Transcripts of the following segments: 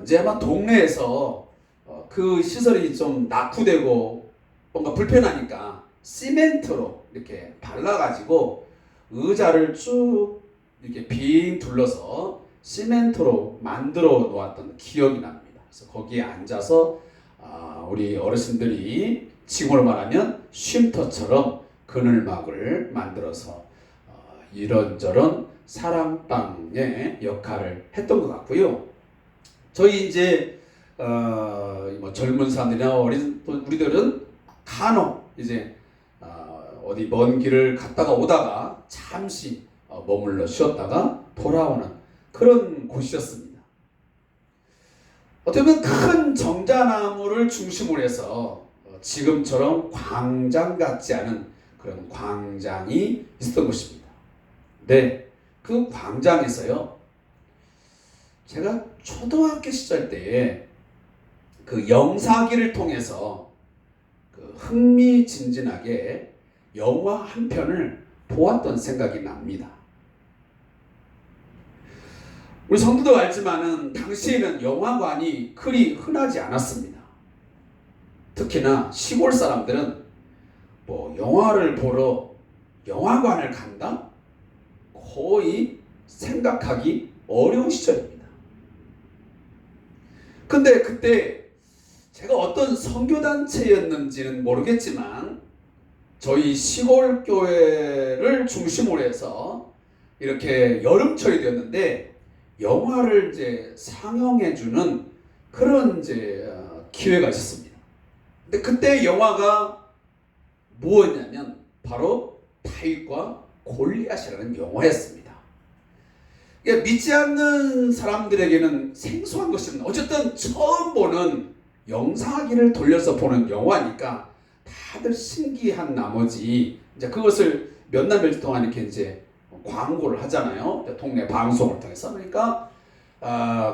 이제 아마 동네에서 그 시설이 좀 낙후되고 뭔가 불편하니까 시멘트로 이렇게 발라가지고 의자를 쭉 이렇게 빙 둘러서 시멘트로 만들어 놓았던 기억이 납니다. 그래서 거기에 앉아서 우리 어르신들이 지금으로 말하면 쉼터처럼 그늘막을 만들어서 이런저런 사랑방의 역할을 했던 것 같고요. 저희 이제 뭐 젊은 사람들이나 어린 우리들은 간혹 이제 어디 먼 길을 갔다가 오다가 잠시 머물러 쉬었다가 돌아오는 그런 곳이었습니다. 어떻게 보면 큰 정자나무를 중심으로 해서 지금처럼 광장 같지 않은 그런 광장이 있었던 것입니다. 네, 그 광장에서요, 제가 초등학교 시절 때에 그 영사기를 통해서 그 흥미진진하게 영화 한 편을 보았던 생각이 납니다. 우리 성도도 알지만은 당시에는 영화관이 그리 흔하지 않았습니다. 특히나 시골 사람들은 뭐 영화를 보러 영화관을 간다? 거의 생각하기 어려운 시절입니다. 근데 그때 제가 어떤 선교단체였는지는 모르겠지만 저희 시골 교회를 중심으로 해서 이렇게 여름철이 되었는데 영화를 이제 상영해주는 그런 이제 기회가 있었습니다. 근데 그때 영화가 무엇이냐면 바로 다윗과 골리앗이라는 영화였습니다. 믿지 않는 사람들에게는 생소한 것입니다. 어쨌든 처음 보는 영상기를 돌려서 보는 영화니까 다들 신기한 나머지 이제 그것을 몇 날 며칠 동안 이렇게 이제 광고를 하잖아요. 동네 방송을 통해서. 그러니까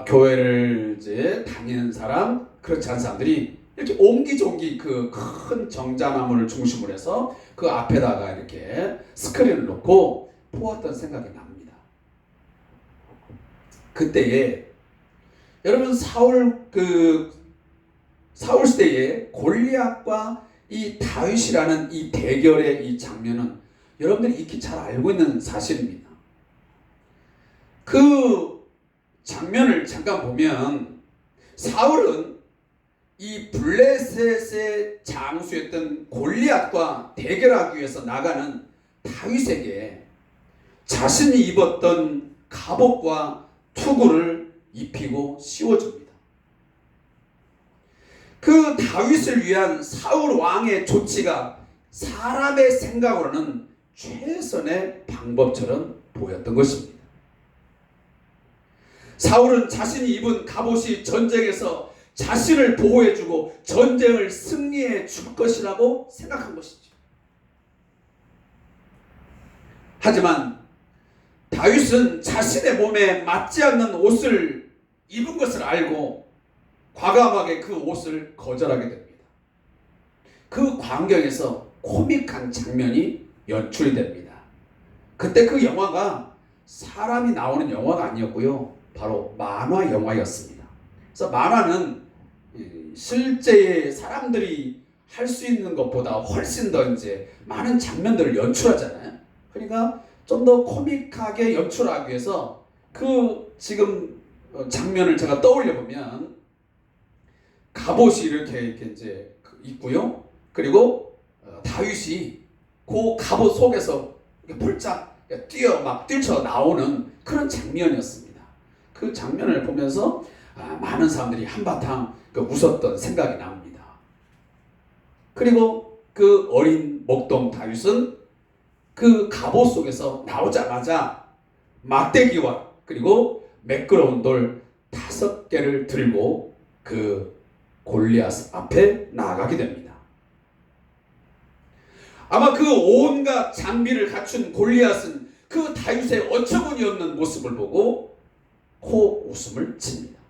교회를 이제 다니는 사람, 그렇지 않은 사람들이 이렇게 옹기종기 그 큰 정자나무를 중심으로 해서 그 앞에다가 이렇게 스크린을 놓고 보았던 생각이 납니다. 그때에 여러분 사울 시대에 골리앗과 이 다윗이라는 이 대결의 이 장면은 여러분들이 익히 잘 알고 있는 사실입니다. 그 장면을 잠깐 보면 사울은 이 블레셋의 장수였던 골리앗과 대결하기 위해서 나가는 다윗에게 자신이 입었던 갑옷과 투구를 입히고 씌워줍니다. 그 다윗을 위한 사울 왕의 조치가 사람의 생각으로는 최선의 방법처럼 보였던 것입니다. 사울은 자신이 입은 갑옷이 전쟁에서 자신을 보호해주고 전쟁을 승리해 줄 것이라고 생각한 것이죠. 하지만 다윗은 자신의 몸에 맞지 않는 옷을 입은 것을 알고 과감하게 그 옷을 거절하게 됩니다. 그 광경에서 코믹한 장면이 연출이 됩니다. 그때 그 영화가 사람이 나오는 영화가 아니었고요. 바로 만화 영화였습니다. 그래서 만화는 실제의 사람들이 할 수 있는 것보다 훨씬 더 이제 많은 장면들을 연출하잖아요. 그러니까 좀 더 코믹하게 연출하기 위해서 그 지금 장면을 제가 떠올려 보면 갑옷이 이렇게 이제 있고요. 그리고 다윗이 그 갑옷 속에서 폴짝 뛰쳐 나오는 그런 장면이었습니다. 그 장면을 보면서 많은 사람들이 한바탕 웃었던 생각이 납니다. 그리고 그 어린 목동 다윗은 그 갑옷 속에서 나오자마자 막대기와 그리고 매끄러운 돌 5개를 들고 그 골리앗 앞에 나아가게 됩니다. 아마 그 온갖 장비를 갖춘 골리앗은 그 다윗의 어처구니 없는 모습을 보고 코 웃음을 칩니다.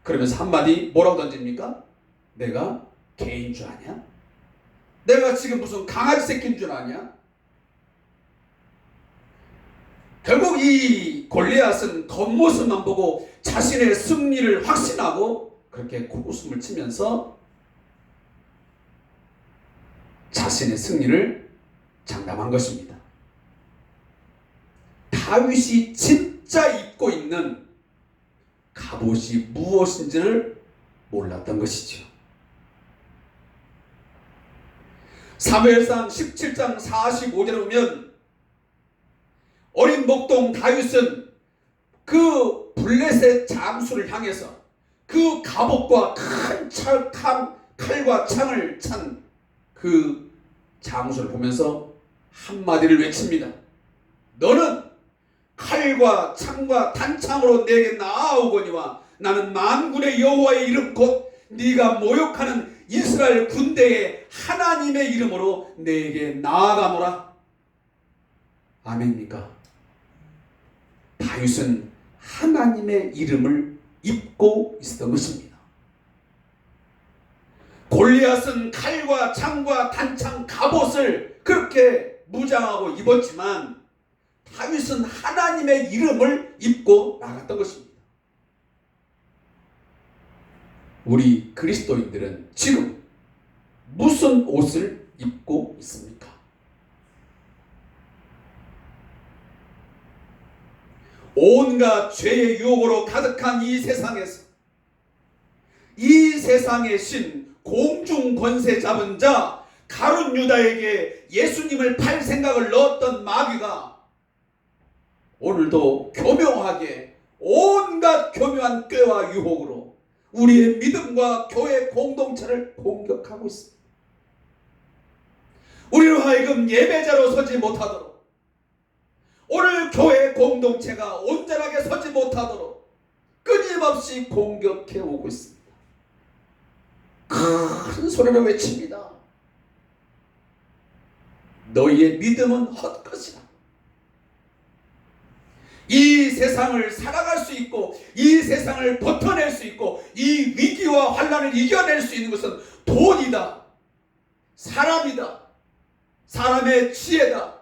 그러면서 한마디 뭐라고 던집니까? 내가 개인 줄 아냐? 내가 지금 무슨 강아지 새끼인 줄 아냐? 결국 이 골리앗은 겉모습만 보고 자신의 승리를 확신하고 그렇게 코웃음을 치면서 자신의 승리를 장담한 것입니다. 다윗이 진짜 입고 있는 갑옷이 무엇인지를 몰랐던 것이죠. 사무엘상 17장 45절에 보면 어린 목동 다윗은 그 블레셋 장수를 향해서 그 갑옷과 큰 칼과 창을 찬 그 장수를 보면서 한마디를 외칩니다. 너는 칼과 창과 단창으로 내게 나아오거니와 나는 만군의 여호와의 이름 곧 네가 모욕하는 이스라엘 군대의 하나님의 이름으로 내게 나아가노라. 아멘입니까? 다윗은 하나님의 이름을 입고 있었던 것입니다. 골리앗은 칼과 창과 단창 갑옷을 그렇게 무장하고 입었지만 다윗은 하나님의 이름을 입고 나갔던 것입니다. 우리 그리스도인들은 지금 무슨 옷을 입고 있습니까? 온갖 죄의 유혹으로 가득한 이 세상에서 이 세상의 신 공중 권세 잡은 자 가룟 유다에게 예수님을 팔 생각을 넣었던 마귀가 오늘도 교묘하게 온갖 교묘한 꾀와 유혹으로 우리의 믿음과 교회 공동체를 공격하고 있습니다. 우리로 하여금 예배자로 서지 못하도록, 오늘 교회 공동체가 온전하게 서지 못하도록 끊임없이 공격해 오고 있습니다. 큰 소리로 외칩니다. 너희의 믿음은 헛것이라. 이 세상을 살아갈 수 있고 이 세상을 버텨낼 수 있고 이 위기와 환난을 이겨낼 수 있는 것은 돈이다, 사람이다, 사람의 지혜다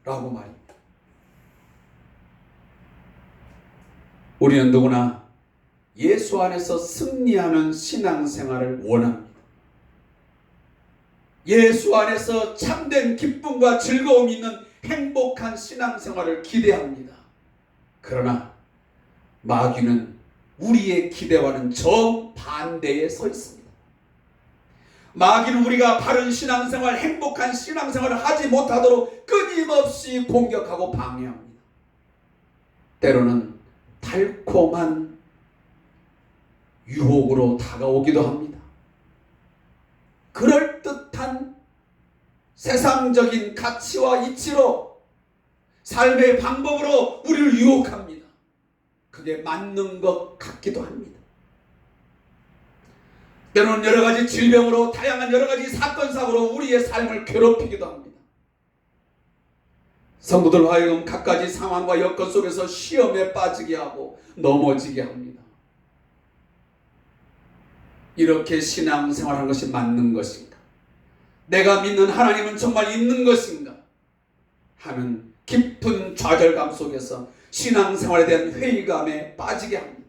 라고 말입니다. 우리는 누구나 예수 안에서 승리하는 신앙생활을 원합니다. 예수 안에서 참된 기쁨과 즐거움이 있는 행복한 신앙생활을 기대합니다. 그러나 마귀는 우리의 기대와는 정반대에 서 있습니다. 마귀는 우리가 바른 신앙생활, 행복한 신앙생활을 하지 못하도록 끊임없이 공격하고 방해합니다. 때로는 달콤한 유혹으로 다가오기도 합니다. 그럴듯한 세상적인 가치와 이치로 삶의 방법으로 우리를 유혹합니다. 그게 맞는 것 같기도 합니다. 때로는 여러 가지 질병으로 다양한 여러 가지 사건 사고로 우리의 삶을 괴롭히기도 합니다. 성도들 하여금 갖가지 상황과 여건 속에서 시험에 빠지게 하고 넘어지게 합니다. 이렇게 신앙생활하는 것이 맞는 것인가? 내가 믿는 하나님은 정말 있는 것인가? 하는 깊은 좌절감 속에서 신앙생활에 대한 회의감에 빠지게 합니다.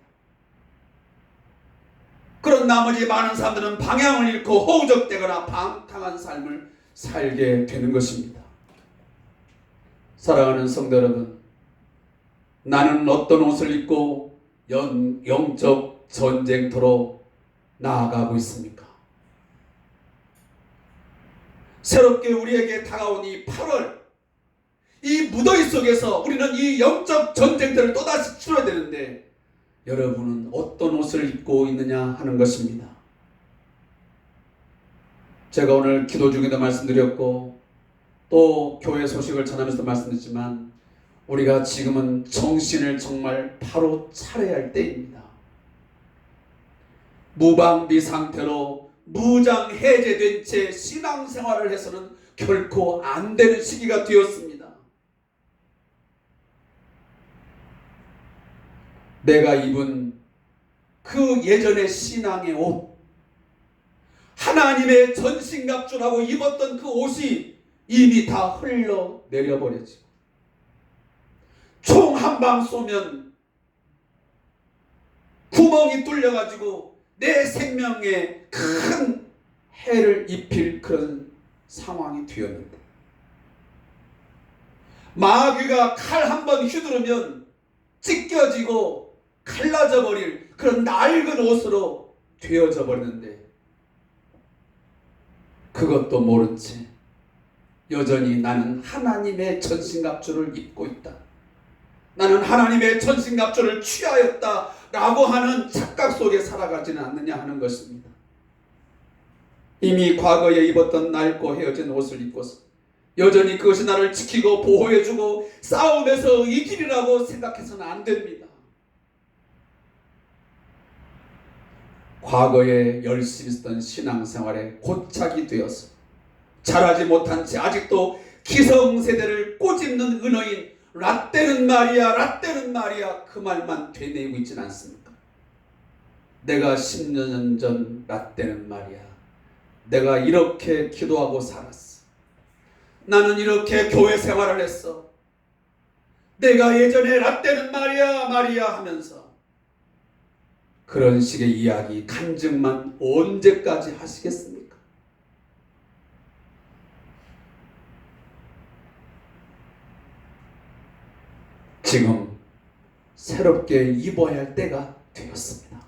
그런 나머지 많은 사람들은 방향을 잃고 허우적대거나 방탕한 삶을 살게 되는 것입니다. 사랑하는 성도 여러분, 나는 어떤 옷을 입고 영적 전쟁터로 나아가고 있습니까? 새롭게 우리에게 다가온 이 8월, 이 무더위 속에서 우리는 이 영적 전쟁터를 또다시 치러야 되는데 여러분은 어떤 옷을 입고 있느냐 하는 것입니다. 제가 오늘 기도 중에도 말씀드렸고 또 교회 소식을 전하면서도 말씀드렸지만 우리가 지금은 정신을 정말 바로 차려야 할 때입니다. 무방비 상태로 무장 해제된 채 신앙생활을 해서는 결코 안 되는 시기가 되었습니다. 내가 입은 그 예전의 신앙의 옷, 하나님의 전신갑주라고 입었던 그 옷이 이미 다 흘러내려버렸죠. 총 한 방 쏘면 구멍이 뚫려가지고 내 생명에 큰 해를 입힐 그런 상황이 되었는데, 마귀가 칼 한 번 휘두르면 찢겨지고 갈라져 버릴 그런 낡은 옷으로 되어져 버리는데, 그것도 모른 채 여전히 나는 하나님의 전신갑주를 입고 있다, 나는 하나님의 전신갑주를 취하였다 라고 하는 착각 속에 살아가지는 않느냐 하는 것입니다. 이미 과거에 입었던 낡고 헤어진 옷을 입고서 여전히 그것이 나를 지키고 보호해주고 싸움에서 이기리라고 생각해서는 안 됩니다. 과거에 열심히 했던 신앙생활에 고착이 되어서 자라지 못한 채 아직도 기성세대를 꼬집는 은어인 라떼는 말이야, 라떼는 말이야, 그 말만 되뇌이고 있지는 않습니까? 내가 10년 전 라떼는 말이야, 내가 이렇게 기도하고 살았어, 나는 이렇게 교회 생활을 했어, 내가 예전에 라떼는 말이야 말이야 하면서 그런 식의 이야기 간증만 언제까지 하시겠습니까? 지금 새롭게 입어야 할 때가 되었습니다.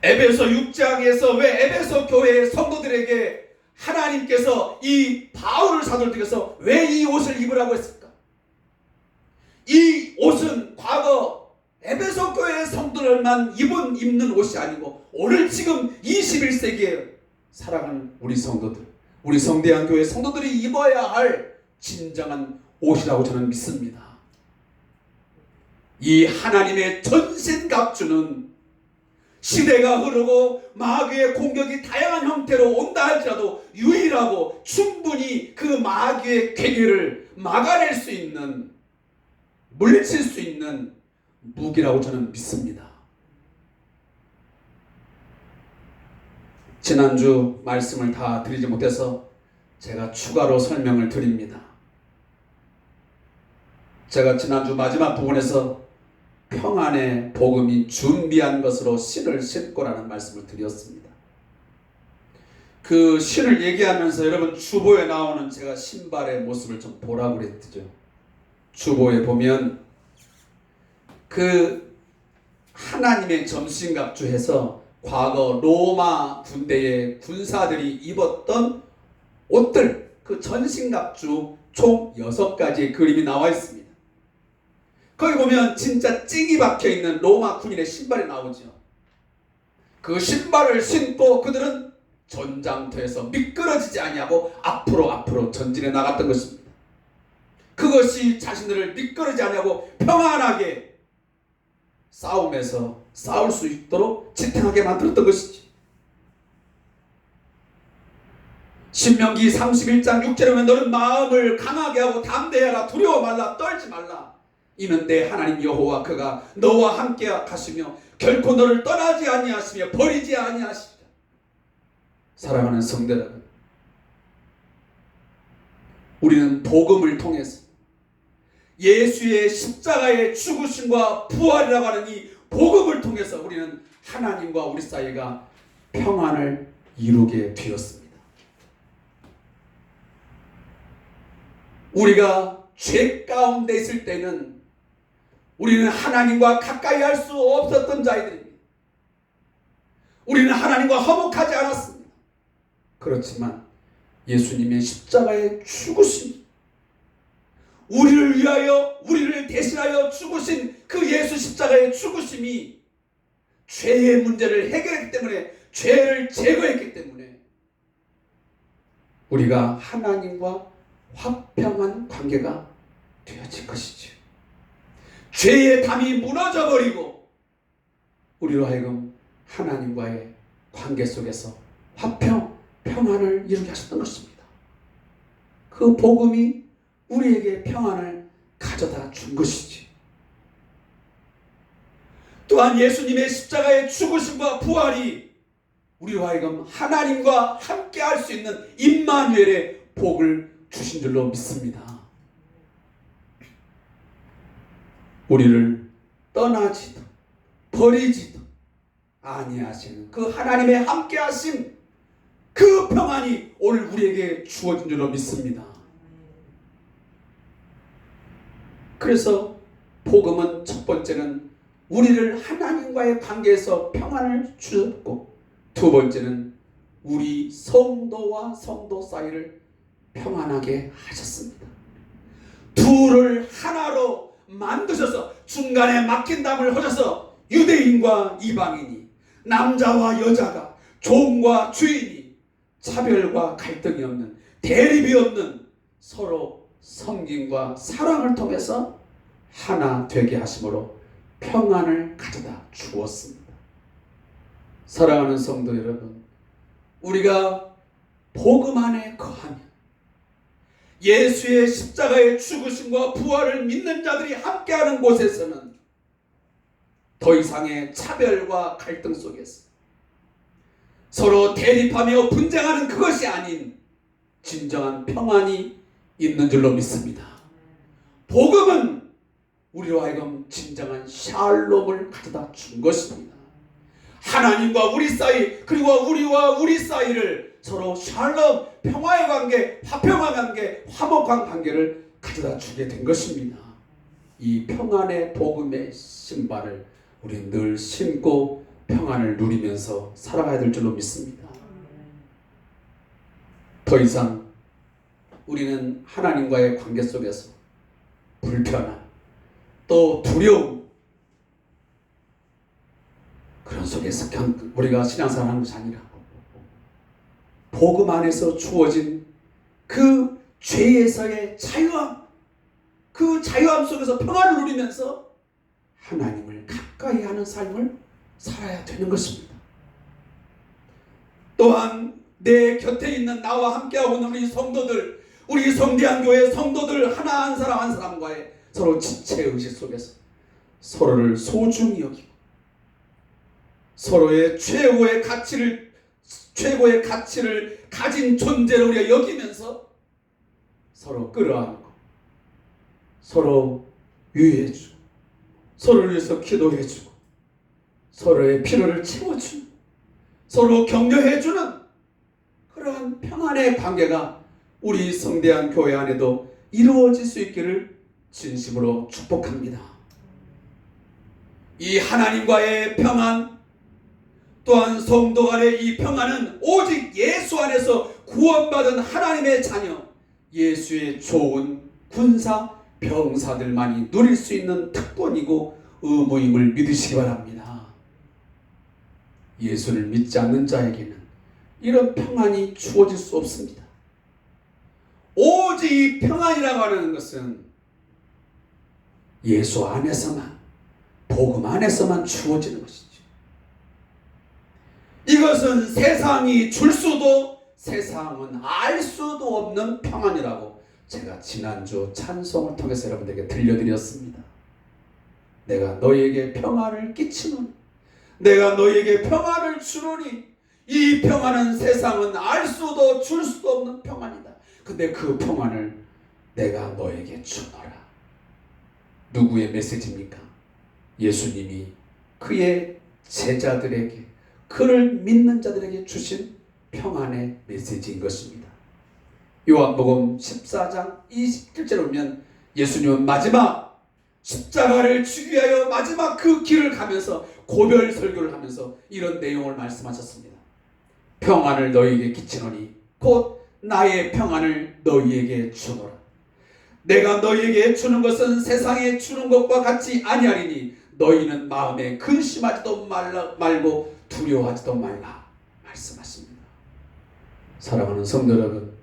에베소 6장에서 왜 에베소 교회의 성도들에게 하나님께서 이 바울을 사도들께서 왜 이 옷을 입으라고 했을까? 이 옷은 과거 에베소 교회의 성도들만 입는 옷이 아니고 오늘 지금 21세기에 살아가는 우리 성도들, 우리 성대한 교회 성도들이 입어야 할 진정한 옷이라고 저는 믿습니다. 이 하나님의 전신갑주는 시대가 흐르고 마귀의 공격이 다양한 형태로 온다 할지라도 유일하고 충분히 그 마귀의 괴계를 막아낼 수 있는, 물리칠 수 있는 무기라고 저는 믿습니다. 지난주 말씀을 다 드리지 못해서 제가 추가로 설명을 드립니다. 제가 지난주 마지막 부분에서 평안의 복음이 준비한 것으로 신을 신고라는 말씀을 드렸습니다. 그 신을 얘기하면서 여러분 주보에 나오는 제가 신발의 모습을 좀 보라고 그랬죠. 주보에 보면 그 하나님의 전신갑주해서 과거 로마 군대의 군사들이 입었던 옷들, 그 전신갑주 총 6가지의 그림이 나와 있습니다. 거기 보면 진짜 찡이 박혀있는 로마 군인의 신발이 나오죠. 그 신발을 신고 그들은 전장터에서 미끄러지지 아니하고 앞으로 전진해 나갔던 것입니다. 그것이 자신들을 미끄러지지 아니하고 평안하게 싸움에서 싸울 수 있도록 지탱하게 만들었던 것이지. 신명기 31장 6절에 보면 너는 마음을 강하게 하고 담대하라, 두려워 말라, 떨지 말라. 이는 내 하나님 여호와 그가 너와 함께 하시며 결코 너를 떠나지 아니하시며 버리지 아니하시리라. 사랑하는 성도 여러분, 우리는 복음을 통해서 예수의 십자가의 죽으심과 부활이라고 하는 이 복음을 통해서 우리는 하나님과 우리 사이가 평안을 이루게 되었습니다. 우리가 죄 가운데 있을 때는 우리는 하나님과 가까이 할 수 없었던 자들입니다. 우리는 하나님과 화목하지 않았습니다. 그렇지만 예수님의 십자가의 죽으심, 우리를 위하여 우리를 대신하여 죽으신 그 예수 십자가의 죽으심이 죄의 문제를 해결했기 때문에, 죄를 제거했기 때문에 우리가 하나님과 화평한 관계가 되어진 것이죠. 죄의 담이 무너져버리고 우리로 하여금 하나님과의 관계 속에서 평안을 이루게 하셨던 것입니다. 그 복음이 우리에게 평안을 가져다 준 것이지. 또한 예수님의 십자가의 죽으심과 부활이 우리로 하여금 하나님과 함께 할 수 있는 임마누엘의 복을 주신 줄로 믿습니다. 우리를 떠나지도 버리지도 아니하시는 그 하나님의 함께하심, 그 평안이 오늘 우리에게 주어진 줄로 믿습니다. 그래서 복음은 첫 번째는 우리를 하나님과의 관계에서 평안을 주셨고, 두 번째는 우리 성도와 성도 사이를 평안하게 하셨습니다. 둘을 하나로 만드셔서 중간에 막힌 담을 허셔서 유대인과 이방인이, 남자와 여자가, 종과 주인이 차별과 갈등이 없는, 대립이 없는 서로 섬김과 사랑을 통해서 하나 되게 하심으로 평안을 가져다 주었습니다. 사랑하는 성도 여러분, 우리가 복음 안에 거하면, 예수의 십자가의 죽으심과 부활을 믿는 자들이 함께하는 곳에서는 더 이상의 차별과 갈등 속에서 서로 대립하며 분쟁하는 그것이 아닌 진정한 평안이 있는 줄로 믿습니다. 복음은 우리로 하여금 진정한 샬롬을 가져다 준 것입니다. 하나님과 우리 사이, 그리고 우리와 우리 사이를 서로 샬롬, 평화의 관계, 화평한 관계, 화목한 관계를 가져다 주게 된 것입니다. 이 평안의 복음의 신발을 우리 늘 신고 평안을 누리면서 살아가야 될 줄로 믿습니다. 더 이상 우리는 하나님과의 관계 속에서 불편함, 또 두려움, 그런 속에서 우리가 신앙생활 하는 것이 아니라 복음 안에서 주어진 그 죄에서의 자유함, 그 자유함 속에서 평안을 누리면서 하나님을 가까이 하는 삶을 살아야 되는 것입니다. 또한 내 곁에 있는 나와 함께하고 있는 우리 성도들, 우리 성대한 교회 성도들 하나 한 사람 한 사람과의 서로 지체의식 속에서 서로를 소중히 여기고 서로의 최고의 가치를 가진 존재를 우리가 여기면서 서로 끌어안고 서로 위해주고 서로를 위해서 기도해주고 서로의 필요를 채워주는, 서로 격려해주는 그러한 평안의 관계가 우리 성대한 교회 안에도 이루어질 수 있기를 진심으로 축복합니다. 이 하나님과의 평안, 또한 성도 간의 이 평안은 오직 예수 안에서 구원받은 하나님의 자녀, 예수의 좋은 군사, 병사들만이 누릴 수 있는 특권이고 의무임을 믿으시기 바랍니다. 예수를 믿지 않는 자에게는 이런 평안이 주어질 수 없습니다. 오직 이 평안이라고 하는 것은 예수 안에서만, 복음 안에서만 주어지는 것이죠. 이것은 세상이 줄 수도 세상은 알 수도 없는 평안이라고 제가 지난주 찬송을 통해서 여러분들에게 들려드렸습니다. 내가 너희에게 평안을 끼치노니, 내가 너희에게 평안을 주노니, 이 평안은 세상은 알 수도 줄 수도 없는 평안이다. 근데 그 평안을 내가 너에게 주노라. 누구의 메시지입니까? 예수님이 그의 제자들에게, 그를 믿는 자들에게 주신 평안의 메시지인 것입니다. 요한복음 14장 27절에 보면 예수님은 마지막 십자가를 지기 위하여 마지막 그 길을 가면서 고별 설교를 하면서 이런 내용을 말씀하셨습니다. 평안을 너희에게 끼치노니 곧 나의 평안을 너희에게 주노라. 내가 너희에게 주는 것은 세상에 주는 것과 같이 아니하리니 너희는 마음에 근심하지도 말고 두려워하지도 말라 말씀하십니다. 사랑하는 성도 여러분,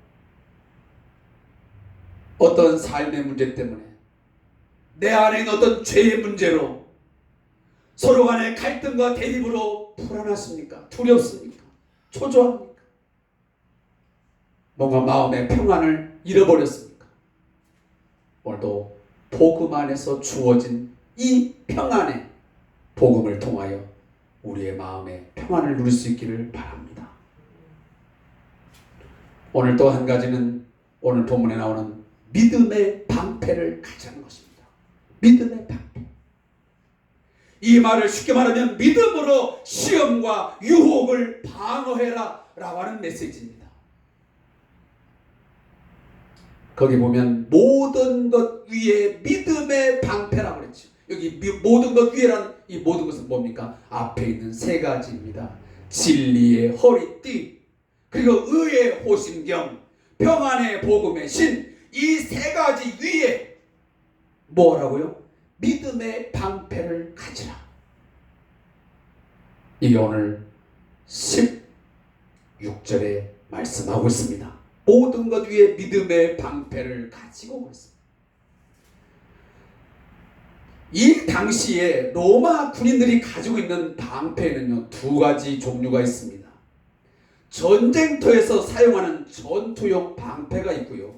어떤 삶의 문제 때문에, 내 안에 있는 어떤 죄의 문제로 서로 간의 갈등과 대립으로 불안하십니까? 두렵습니까? 초조합니까? 뭔가 마음의 평안을 잃어버렸습니까? 오늘도 복음 안에서 주어진 이 평안의 복음을 통하여 우리의 마음에 평안을 누릴 수 있기를 바랍니다. 오늘 또 한 가지는 오늘 본문에 나오는 믿음의 방패를 가지는 것입니다. 믿음의 방패. 이 말을 쉽게 말하면 믿음으로 시험과 유혹을 방어해라 라고 하는 메시지입니다. 거기 보면 모든 것 위에 믿음의 방패라고 그랬죠. 여기 모든 것 위에란 이 모든 것은 뭡니까? 앞에 있는 세 가지입니다. 진리의 허리띠, 그리고 의의 호심경, 평안의 복음의 신, 이 세 가지 위에 뭐라고요? 믿음의 방패를 가지라. 이게 오늘 16절에 말씀하고 있습니다. 모든 것 위에 믿음의 방패를 가지고 있습니다. 이 당시에 로마 군인들이 가지고 있는 방패는요, 두 가지 종류가 있습니다. 전쟁터에서 사용하는 전투용 방패가 있고요,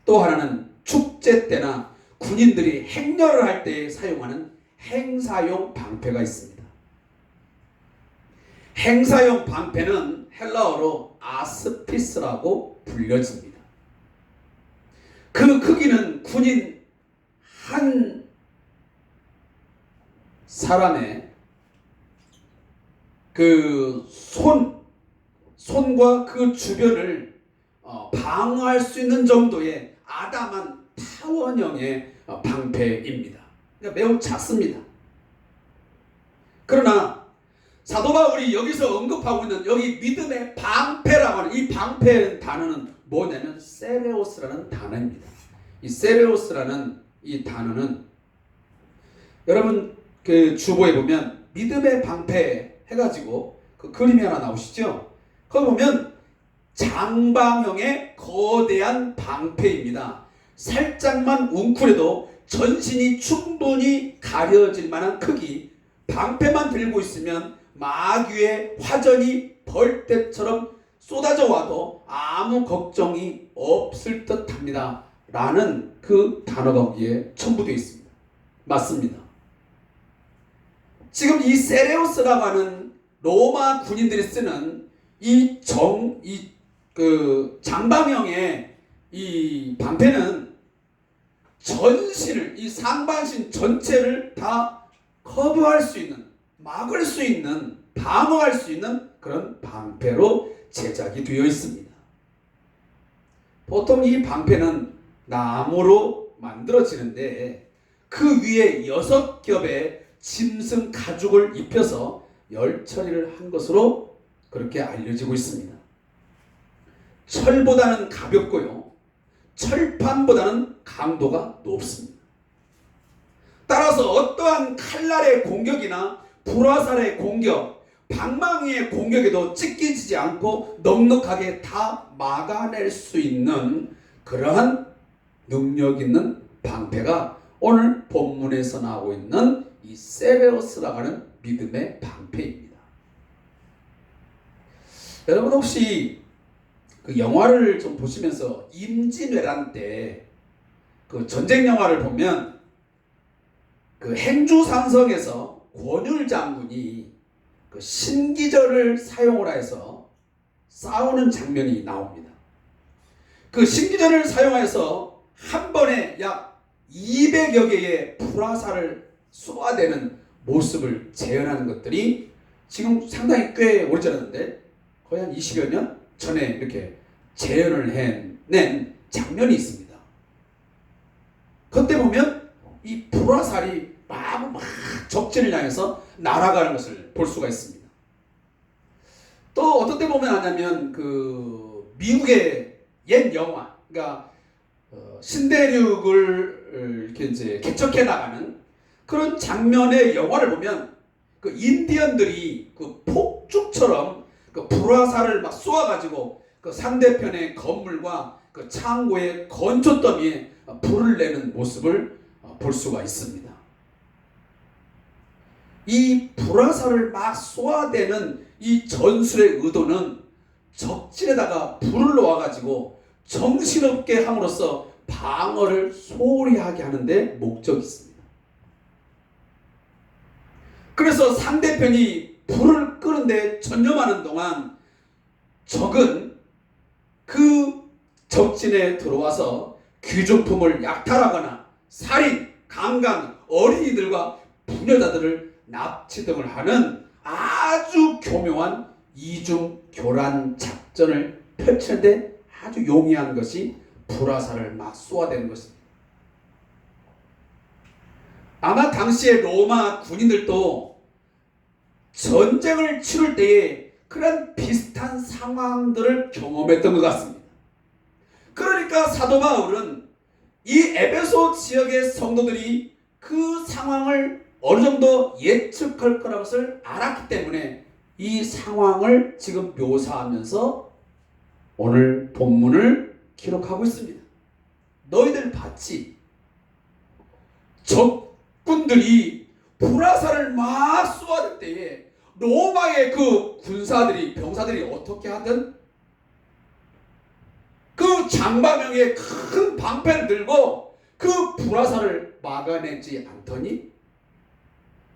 또 하나는 축제 때나 군인들이 행렬을 할 때 사용하는 행사용 방패가 있습니다. 행사용 방패는 헬라어로 아스피스라고 불려집니다. 그 크기는 군인 한 사람의 그 손과 그 주변을 방어할 수 있는 정도의 아담한 타원형의 방패입니다. 그러니까 매우 작습니다. 그러나 사도 바울이 여기서 언급하고 있는 여기 믿음의 방패라고 하는 이 방패 단어는 뭐냐면 세레오스라는 단어입니다. 이 세레오스라는 이 단어는 여러분 그 주보에 보면 믿음의 방패 해가지고 그 그림이 하나 나오시죠? 거기 보면 장방형의 거대한 방패입니다. 살짝만 웅크려도 전신이 충분히 가려질 만한 크기, 방패만 들고 있으면 마귀의 화전이 벌떼처럼 쏟아져 와도 아무 걱정이 없을 듯 합니다 라는 그 단어가 거기에 첨부되어 있습니다. 맞습니다. 지금 이 세레우스라고 하는 로마 군인들이 쓰는 그 장방형의 이 방패는 전신을, 이 상반신 전체를 다 커버할 수 있는, 막을 수 있는, 방어할 수 있는 그런 방패로 제작이 되어 있습니다. 보통 이 방패는 나무로 만들어지는데 그 위에 6겹의 짐승 가죽을 입혀서 열 처리를 한 것으로 그렇게 알려지고 있습니다. 철보다는 가볍고요, 철판보다는 강도가 높습니다. 따라서 어떠한 칼날의 공격이나 불화살의 공격, 방망이의 공격에도 찢기지 않고 넉넉하게 다 막아낼 수 있는 그러한 능력 있는 방패가 오늘 본문에서 나오고 있는 이 세레오스라고 하는 믿음의 방패입니다. 여러분 혹시 그 영화를 좀 보시면서 임진왜란 때 그 전쟁 영화를 보면 그 행주산성에서 권율 장군이 그 신기절을 사용을 해서 싸우는 장면이 나옵니다. 그 신기절을 사용해서 한 번에 약 200여 개의 불화살을 쏘아대는 모습을 재현하는 것들이 지금 상당히 꽤 오래전인데 거의 한 20여 년 전에 이렇게 재현을 해낸 장면이 있습니다. 그때 보면 이 불화살이 막 적진을 향해서 날아가는 것을 볼 수가 있습니다. 또 어떤 때 보면 하냐면 그 미국의 옛 영화, 그러니까 신대륙을 이렇게 이제 개척해 나가는 그런 장면의 영화를 보면 그 인디언들이 그 폭죽처럼 그 불화살을 막 쏘아가지고 그 상대편의 건물과 그 창고의 건초더미에 불을 내는 모습을 볼 수가 있습니다. 이 불화살을 막 쏘아대는 이 전술의 의도는 적진에다가 불을 놓아가지고 정신없게 함으로써 방어를 소홀히 하게 하는데 목적이 있습니다. 그래서 상대편이 불을 끄는데 전념하는 동안 적은 그 적진에 들어와서 귀중품을 약탈하거나 살인, 강간, 어린이들과 숙녀자들을 납치 등을 하는 아주 교묘한 이중 교란 작전을 펼치는데 아주 용이한 것이 불화살을 막 쏘아대는 것입니다. 아마 당시의 로마 군인들도 전쟁을 치를 때에 그런 비슷한 상황들을 경험했던 것 같습니다. 그러니까 사도 바울은 이 에베소 지역의 성도들이 그 상황을 어느 정도 예측할 거라는 것을 알았기 때문에 이 상황을 지금 묘사하면서 오늘 본문을 기록하고 있습니다. 너희들 봤지? 적군들이 불화살을 막 쏘아댈 때에 로마의 그 군사들이 병사들이 어떻게 하든 그 장마명의 큰 방패를 들고 그 불화살을 막아내지 않더니,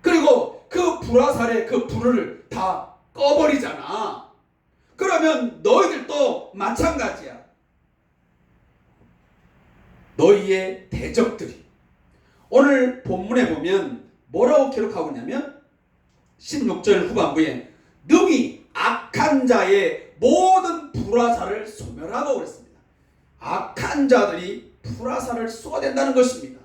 그리고 그 불화살의 그 불을 다 꺼버리잖아. 그러면 너희들도 마찬가지야. 너희의 대적들이 오늘 본문에 보면 뭐라고 기록하고 있냐면 16절 후반부에 능히 악한 자의 모든 불화살을 소멸하고 그랬습니다. 악한 자들이 불화살을 쏘아댄다는 것입니다.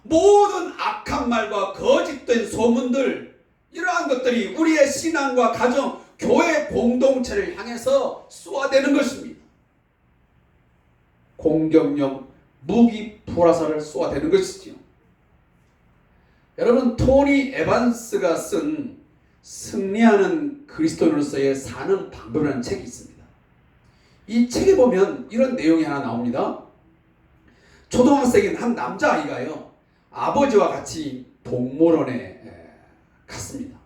모든 악한 말과 거짓된 소문들, 이러한 것들이 우리의 신앙과 가정, 교회 공동체를 향해서 쏘아대는 것입니다. 공격용 무기 불화살을 쏘아대는 것이지요. 여러분, 토니 에반스가 쓴 승리하는 그리스도인으로서의 사는 방법이라는 책이 있습니다. 이 책에 보면 이런 내용이 하나 나옵니다. 초등학생인 한 남자아이가요, 아버지와 같이 동물원에 갔습니다.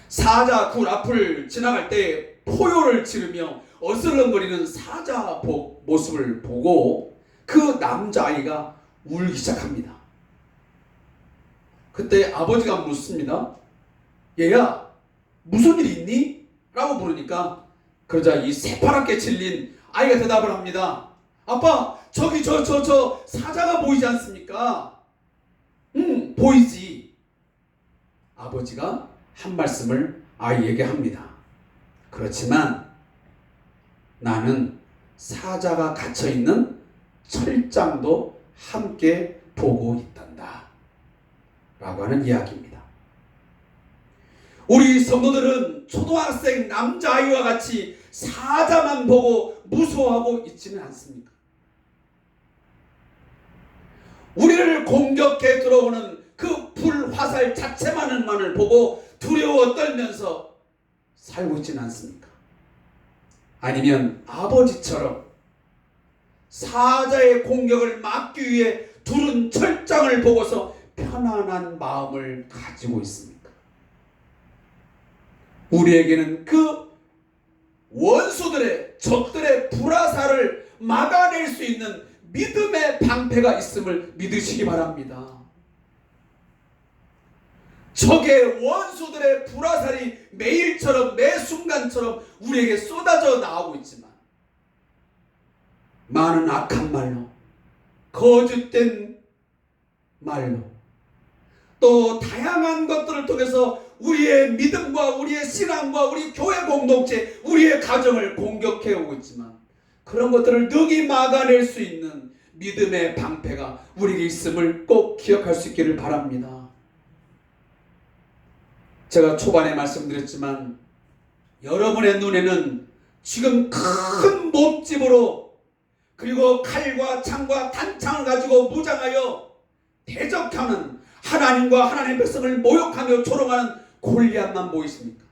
사자 굴 앞을 지나갈 때 포효를 지르며 어슬렁거리는 사자 모습을 보고 그 남자아이가 울기 시작합니다. 그때 아버지가 묻습니다. 얘야, 무슨 일 있니? 라고 물으니까, 그러자 이 새파랗게 질린 아이가 대답을 합니다. 아빠, 저기 저 사자가 보이지 않습니까? 응, 보이지. 아버지가 한 말씀을 아이에게 합니다. 그렇지만 나는 사자가 갇혀있는 철장도 함께 보고 있단다 라고 하는 이야기입니다. 우리 성도들은 초등학생 남자아이와 같이 사자만 보고 무서워하고 있지는 않습니까? 우리를 공격해 들어오는 그 불화살 자체만을 보고 두려워 떨면서 살고 있지는 않습니까? 아니면 아버지처럼 사자의 공격을 막기 위해 두른 철장을 보고서 편안한 마음을 가지고 있습니까? 우리에게는 그 원수들의, 적들의 불화살을 막아낼 수 있는 믿음의 방패가 있음을 믿으시기 바랍니다. 적의 원수들의 불화살이 매일처럼 매 순간처럼 우리에게 쏟아져 나오고 있지만, 많은 악한 말로, 거짓된 말로, 또 다양한 것들을 통해서 우리의 믿음과 우리의 신앙과 우리 교회 공동체, 우리의 가정을 공격해 오고 있지만, 그런 것들을 능히 막아낼 수 있는 믿음의 방패가 우리에게 있음을 꼭 기억할 수 있기를 바랍니다. 제가 초반에 말씀드렸지만 여러분의 눈에는 지금 큰 몸집으로, 그리고 칼과 창과 단창을 가지고 무장하여 대적하는, 하나님과 하나님의 백성을 모욕하며 조롱하는 골리앗만 보이십니까?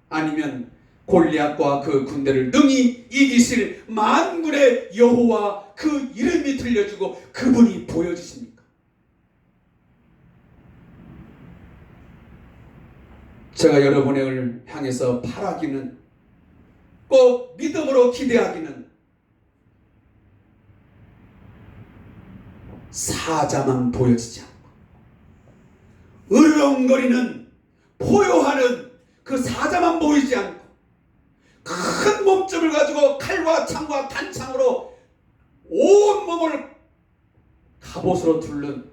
아니면 골리앗과 그 군대를 능히 이기실 만군의 여호와, 그 이름이 들려지고 그분이 보여지십니까? 제가 여러분을 향해서 바라기는, 꼭 믿음으로 기대하기는, 사자만 보여지지 않고 으르렁거리는, 포효하는 그 사자만 보이지 않고 큰 몸집을 가지고 칼과 창과 단창으로 온 몸을 갑옷으로 둘른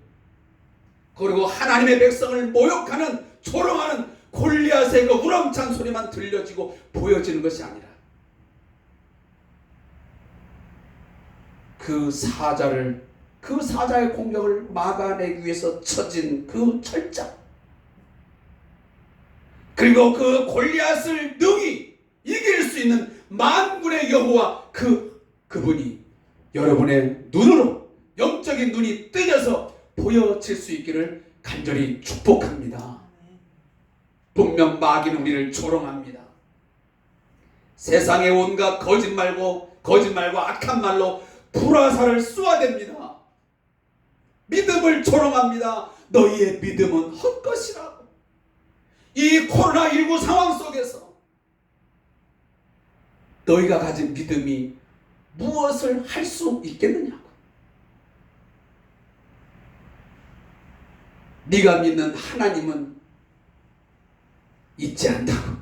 그리고 하나님의 백성을 모욕하는 조롱하는 골리앗의 그 우렁찬 소리만 들려지고 보여지는 것이 아니라 그 사자의 공격을 막아내기 위해서 쳐진 그 철장, 그리고 그 골리앗을 능히 이길 수 있는 만군의 여호와 그분이 여러분의 눈으로 영적인 눈이 뜨여서 보여질 수 있기를 간절히 축복합니다. 분명 마귀는 우리를 조롱합니다. 세상의 온갖 거짓말과 악한 말로 불화살을 쏘아댑니다. 믿음을 조롱합니다. 너희의 믿음은 헛것이라고. 이 코로나19 상황 속에서 너희가 가진 믿음이 무엇을 할 수 있겠느냐고. 네가 믿는 하나님은 있지 않다고.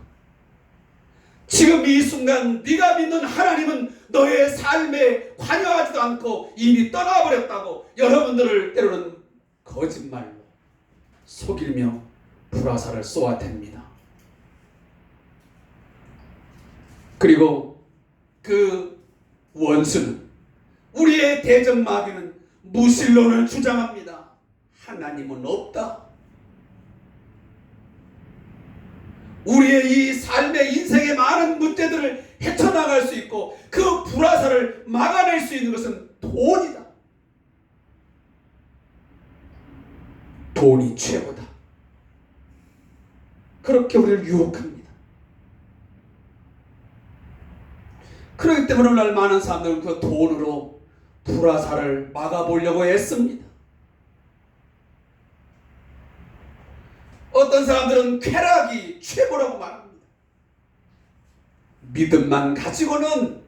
지금 이 순간 네가 믿는 하나님은 너의 삶에 관여하지도 않고 이미 떠나버렸다고 여러분들을 때로는 거짓말로 속이며 불화살을 쏘아댑니다. 그리고 그 원수는, 우리의 대적 마귀는 무신론을 주장합니다. 하나님은 없다. 우리의 이 삶의 인생의 많은 문제들을 헤쳐나갈 수 있고 그 불화살을 막아낼 수 있는 것은 돈이다. 돈이 최고다. 그렇게 우리를 유혹합니다. 그렇기 때문에 오늘날 많은 사람들은 그 돈으로 불화살을 막아보려고 애씁니다. 어떤 사람들은 쾌락이 최고라고 말합니다. 믿음만 가지고는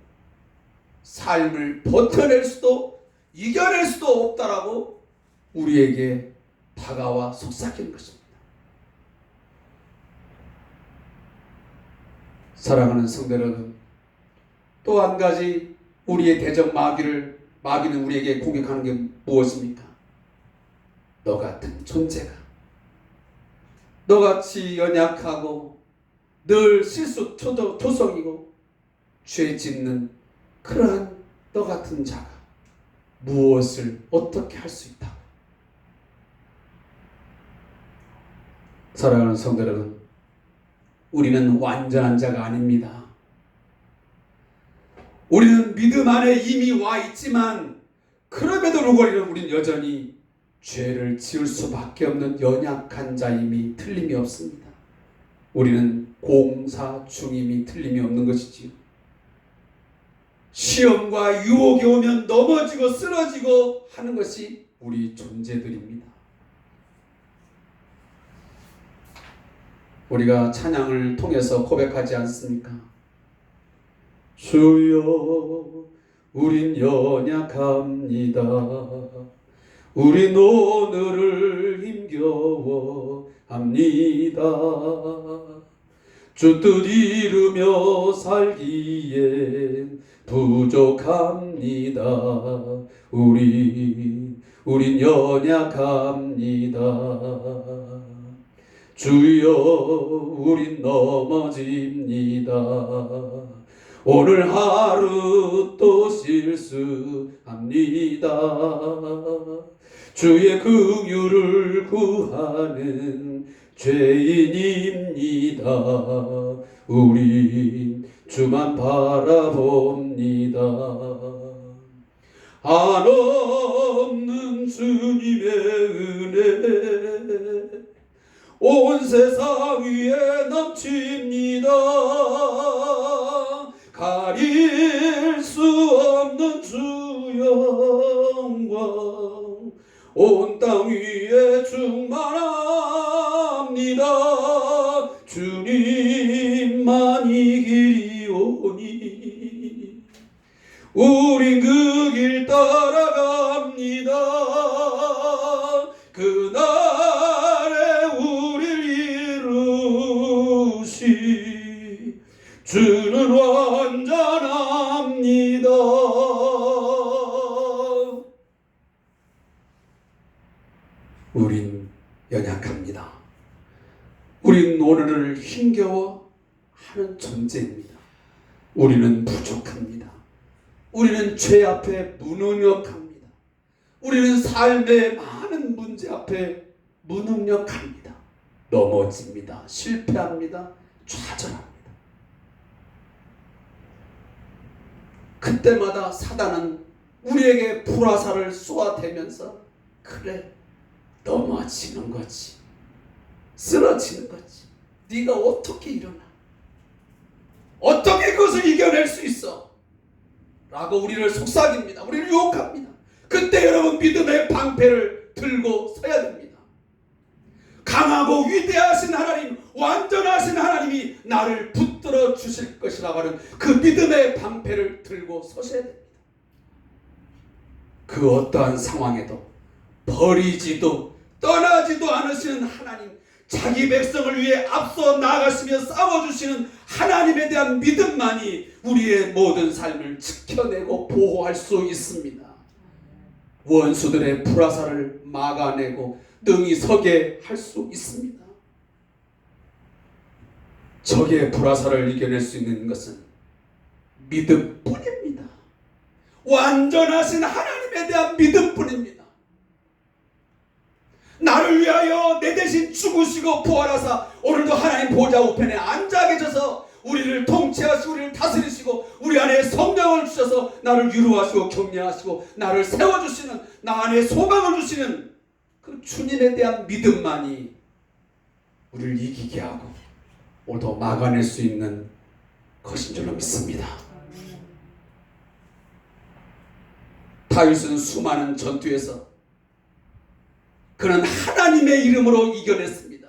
삶을 버텨낼 수도 이겨낼 수도 없다라고 우리에게 다가와 속삭이는 것입니다. 사랑하는 성도 여러분, 또 한 가지 우리의 대적 마귀는 우리에게 공격하는 게 무엇입니까? 너 같은 존재가, 너같이 연약하고 늘 실수투성이고 죄 짓는 그러한 너 같은 자가 무엇을 어떻게 할 수 있다고. 사랑하는 성도 여러분, 우리는 완전한 자가 아닙니다. 우리는 믿음 안에 이미 와 있지만 그럼에도 불구하고 우리는 여전히 죄를 지을 수밖에 없는 연약한 자임이 틀림이 없습니다. 우리는 공사 중임이 틀림이 없는 것이지요. 시험과 유혹이 오면 넘어지고 쓰러지고 하는 것이 우리 존재들입니다. 우리가 찬양을 통해서 고백하지 않습니까? 주여, 우린 연약합니다. 우린 오늘을 힘겨워합니다. 주 뜻 이루며 살기엔 부족합니다. 우린 연약합니다. 주여, 우린 넘어집니다. 오늘 하루 또 실수합니다. 주의 긍휼을 구하는 죄인입니다. 우린 주만 바라봅니다. 한없는 주님의 은혜 온 세상 위에 넘칩니다. 가릴 수 없는 주 영광 온 땅 위에 충만합니다. 주님만이 길이오니 우린 그 길 따라갑니다. 그날에 우릴 이루시 주는 완전합니다. 우린 우린 오늘을 힘겨워하는 존재입니다. 우리는 부족합니다. 우리는 죄 앞에 무능력합니다. 우리는 삶의 많은 문제 앞에 무능력합니다. 넘어집니다. 실패합니다. 좌절합니다. 그때마다 사단은 우리에게 불화살을 쏘아대면서 그래, 넘어지는 거지, 쓰러지는 거지, 네가 어떻게 일어나, 어떻게 그것을 이겨낼 수 있어? 라고 우리를 속삭입니다. 우리를 유혹합니다. 그때 여러분 믿음의 방패를 들고 서야 됩니다. 강하고 위대하신 하나님, 완전하신 하나님이 나를 붙들어 주실 것이라고 하는 그 믿음의 방패를 들고 서셔야 됩니다. 그 어떠한 상황에도 버리지도 떠나지도 않으시는 하나님, 자기 백성을 위해 앞서 나아가시며 싸워주시는 하나님에 대한 믿음만이 우리의 모든 삶을 지켜내고 보호할 수 있습니다. 원수들의 불화살을 막아내고 능히 서게 할 수 있습니다. 적의 불화살을 이겨낼 수 있는 것은 믿음뿐입니다. 완전하신 하나님에 대한 믿음뿐입니다. 나를 위하여 내 대신 죽으시고 부활하사 오늘도 하나님 보좌 우편에 앉아 계셔서 우리를 통치하시고 우리를 다스리시고 우리 안에 성령을 주셔서 나를 위로하시고 격려하시고 나를 세워주시는, 나 안에 소망을 주시는 그 주님에 대한 믿음만이 우리를 이기게 하고 오늘도 막아낼 수 있는 것인 줄로 믿습니다. 다윗은 수많은 전투에서 그는 하나님의 이름으로 이겨냈습니다.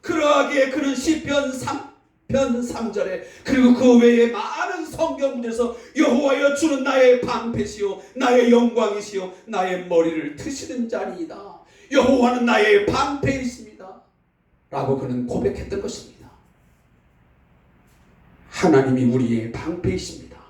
그러하기에 그는 시편 3편 3절에 그리고 그 외에 많은 성경문에서 여호와여 주는 나의 방패시요 나의 영광이시요 나의 머리를 트시는 자니이다. 여호와는 나의 방패이십니다. 라고 그는 고백했던 것입니다. 하나님이 우리의 방패이십니다.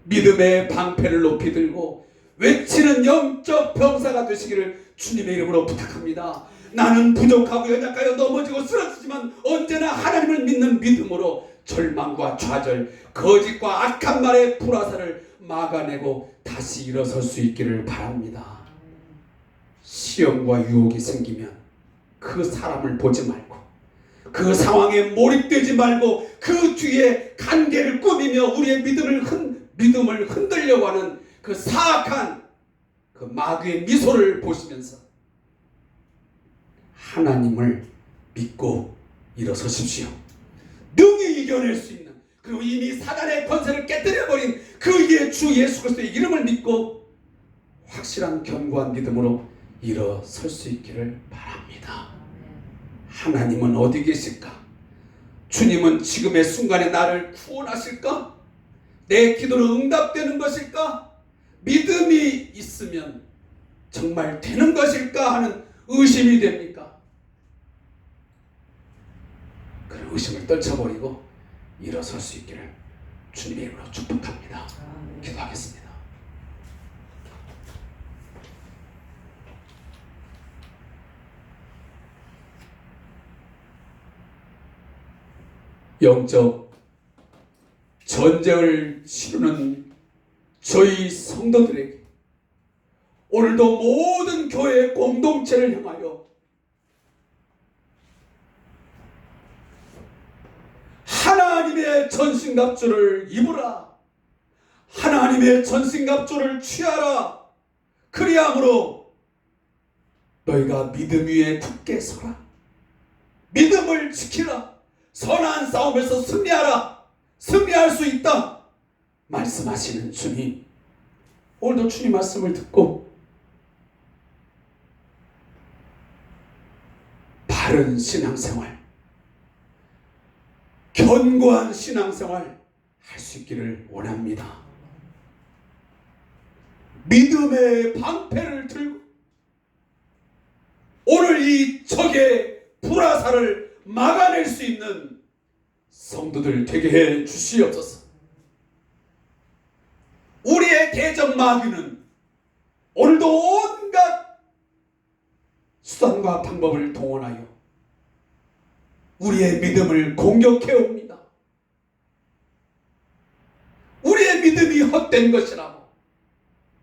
믿음의 방패를 높이 들고 외치는 영적 병사가 되시기를 주님의 이름으로 부탁합니다. 나는 부족하고 연약하여 넘어지고 쓰러지지만 언제나 하나님을 믿는 믿음으로 절망과 좌절, 거짓과 악한 말의 불화살을 막아내고 다시 일어설 수 있기를 바랍니다. 시험과 유혹이 생기면 그 사람을 보지 말고 그 상황에 몰입되지 말고 그 뒤에 관계를 꾸미며 우리의 믿음을 흔들려고 하는 그 사악한 그 마귀의 미소를 보시면서 하나님을 믿고 일어서십시오. 능히 이겨낼 수 있는, 그리고 이미 사단의 권세를 깨뜨려버린 그 주 예수 그리스도의 이름을 믿고 확실한 견고한 믿음으로 일어설 수 있기를 바랍니다. 하나님은 어디 계실까? 주님은 지금의 순간에 나를 구원하실까? 내 기도는 응답되는 것일까? 믿음이 있으면 정말 되는 것일까 하는 의심이 됩니까? 그런 의심을 떨쳐버리고 일어설 수 있기를 주님의 이름으로 축복합니다. 기도하겠습니다. 영적 전쟁을 치르는 저희 성도들에게 오늘도 모든 교회 공동체를 향하여 하나님의 전신갑주를 입으라, 하나님의 전신갑주를 취하라. 그리함으로 너희가 믿음 위에 굳게 서라. 믿음을 지키라. 선한 싸움에서 승리하라. 승리할 수 있다 말씀하시는 주님, 오늘도 주님 말씀을 듣고 바른 신앙생활, 견고한 신앙생활 할 수 있기를 원합니다. 믿음의 방패를 들고 오늘 이 적의 불화살을 막아낼 수 있는 성도들 되게 해 주시옵소서. 우리의 대적 마귀는 오늘도 온갖 수단과 방법을 동원하여 우리의 믿음을 공격해 옵니다. 우리의 믿음이 헛된 것이라고